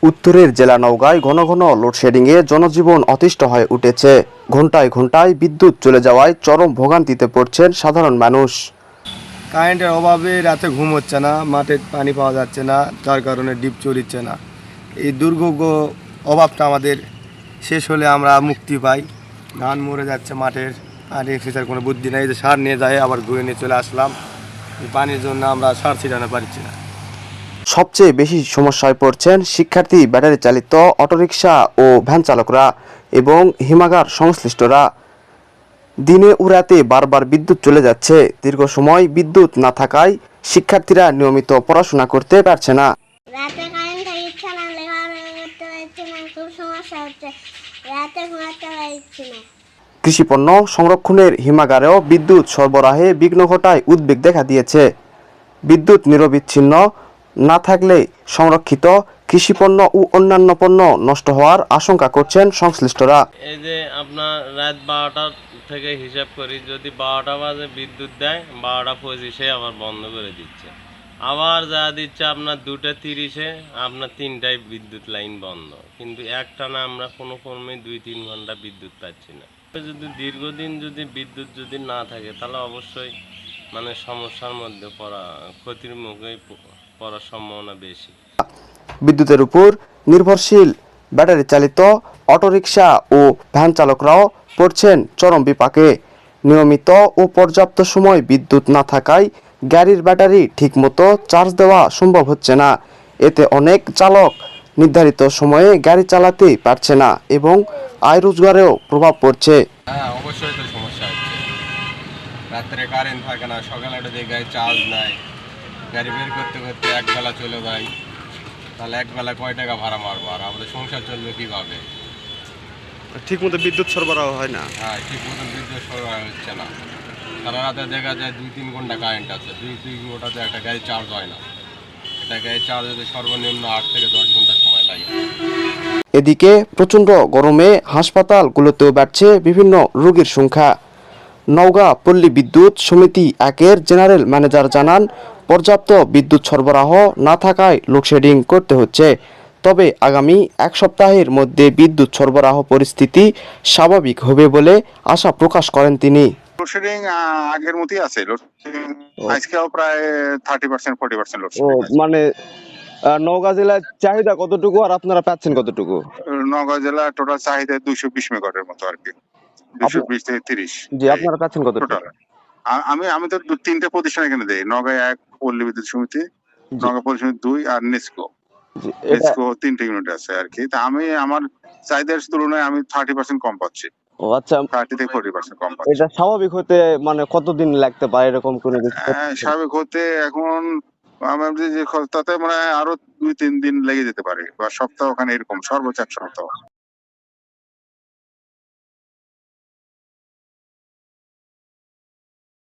উত্তরের জেলা নওগাঁয় ঘন ঘন লোডশেডিংয়ে জনজীবন অতিষ্ঠ হয়ে উঠেছে। ঘন্টায় ঘন্টায় বিদ্যুৎ চলে যাওয়ায় চরম ভোগান্তিতে পড়ছেন সাধারণ মানুষ। কারেন্টের অভাবে রাতে ঘুম হচ্ছে না, মাঠে পানি পাওয়া যাচ্ছে না, যার কারণে ডিপ চলিচ্ছে না। এই দুর্ভোগ অভাবটা আমাদের শেষ হলে আমরা মুক্তি পাই। ধান মরে যাচ্ছে মাঠের, আর সেটার কোনো বুদ্ধি নেই যে সার নিয়ে যায় আবার ঘুরে নিয়ে চলে আসলাম। এই পানির জন্য আমরা সার ছিটানো পারছি না। সবচেয়ে বেশি সমস্যায় পড়ছেন শিক্ষার্থী, ব্যাটারি চালিত অটোরিকশা ও ভ্যান চালকরা এবং হিমাগার সংশ্লিষ্টরা। দিনে ও রাতে বারবার বিদ্যুৎ চলে যাচ্ছে। দীর্ঘ সময় বিদ্যুৎ না থাকায় শিক্ষার্থীরা নিয়মিত পড়াশোনা করতে পারছে না। রাতে কারেন্ট থাকছে না, লেখাপড়া করতে পারছি না, খুব সমস্যা হচ্ছে। রাতে ঘুমাতে পারছি না। কৃষিপণ্য সংরক্ষণের হিমাগারেও বিদ্যুৎ সরবরাহে বিঘ্ন ঘটায় উদ্বেগ দেখা দিয়েছে। বিদ্যুৎ নিরবিচ্ছিন্ন না থাকলে সংরক্ষিত কৃষিপণ্য ও অন্যান্য পণ্য নষ্ট হওয়ার আশঙ্কা করছেন সংশ্লিষ্টরা। এই যে আপনার রাত 12টা থেকে হিসাব করি, যদি 12টা বাজে বিদ্যুৎ দেয়, 12:25 আবার বন্ধ করে দিচ্ছে। আবার যা দিচ্ছে আপনার 2:30 আপনার 3টায় বিদ্যুৎ লাইন বন্ধ। কিন্তু একটানা আমরা কোনো ক্রমে 2-3 ঘন্টা বিদ্যুৎ পাচ্ছি না। যদি দীর্ঘদিন যদি বিদ্যুৎ যদি না থাকে তাহলে অবশ্যই মানে সমস্যার মধ্যে ক্ষতির মুখে পড়ার সম্ভাবনা বেশি। বিদ্যুতের উপর নির্ভরশীল ব্যাটারি চালিত অটোরিকশা ও ভ্যান চালকরাও পড়ছেন চরম বিপাকে। নিয়মিত ও পর্যাপ্ত সময় বিদ্যুৎ না থাকায় গাড়ির ব্যাটারি ঠিকমতো চার্জ দেওয়া সম্ভব হচ্ছে না। এতে অনেক চালক নির্ধারিত সময়ে গাড়ি চালাতে পারছে না এবং আয় রোজগারেও প্রভাব পড়ছে। হ্যাঁ, অবশ্যই তো সমস্যা হচ্ছে। রাত্রে কারেন্ট থাকে না, সকালে একটা দিয়ে গাড়ি চার্জ নেয়, গাড়ি বের করতে করতে একবেলা চলে যায়। তাহলে একবেলা কয় টাকা ভাড়া মারবো, আর আমাদের সংসার চলবে কীভাবে? ঠিকমতো বিদ্যুৎ সরবরাহ হয় না। হ্যাঁ, ঠিক মতো বিদ্যুৎ সরবরাহ হচ্ছে না। সারা রাতে দেখা যায় 2-3 ঘন্টা কারেন্ট আছে, 2-3 ঘন্টাতে একটা গাড়ি চার্জ হয় না। একটা গাড়ি চার্জ হতে সর্বনিম্ন 8 থেকে 10 ঘন্টা সময় লাগে। এদিকে প্রচণ্ড গরমে হাসপাতালগুলোতেও বাড়ছে বিভিন্ন রোগীর সংখ্যা। নওগাঁ পল্লী বিদ্যুৎ সমিতি 1-এর জেনারেল ম্যানেজার জানান, পর্যাপ্ত বিদ্যুৎ সরবরাহ না থাকায় লোডশেডিং করতে হচ্ছে। তবে আগামী এক সপ্তাহের মধ্যে বিদ্যুৎ সরবরাহ পরিস্থিতি স্বাভাবিক হবে বলে আশা প্রকাশ করেন তিনি। লোডশেডিং আগের মতোই আছে। লোডশেডিং আজকেও প্রায় 30% 40% ও লোডশেডিং আছে। মানে নওগাঁ জেলার চাহিদা কতটুকু আর আপনারা পাচ্ছেন কতটুকু? নওগাঁ জেলা টোটাল চাহিদা 220 মেগাওয়াটের মতো আর কি, 220 থেকে 30। জি, আপনারা পাচ্ছেন কতটুকু? টোটাল আমি তো তিনটে প্রতিষ্ঠান এখানে দেই। নওগাঁ 1 পল্লী বিদ্যুৎ সমিতি, নওগাঁ পল্লী সমিতি 2 আর নেসকো। নেসকো 3টে ইউনিট আছে আর কি। তা আমি আমার চাহিদার তুলনায় আমি 30% কম পাচ্ছি। ও আচ্ছা, 30 থেকে 40% কম পাচ্ছি। এটা স্বাভাবিক হতে মানে কতদিন লাগতে পারে এরকম কোনো কিছু? স্বাভাবিক হতে এখন আমার যে তাতে মানে আরো 2-3 দিন লেগে যেতে পারে, বা সপ্তাহ ওখানে, এরকম সর্বোচ্চ 1 সপ্তাহ।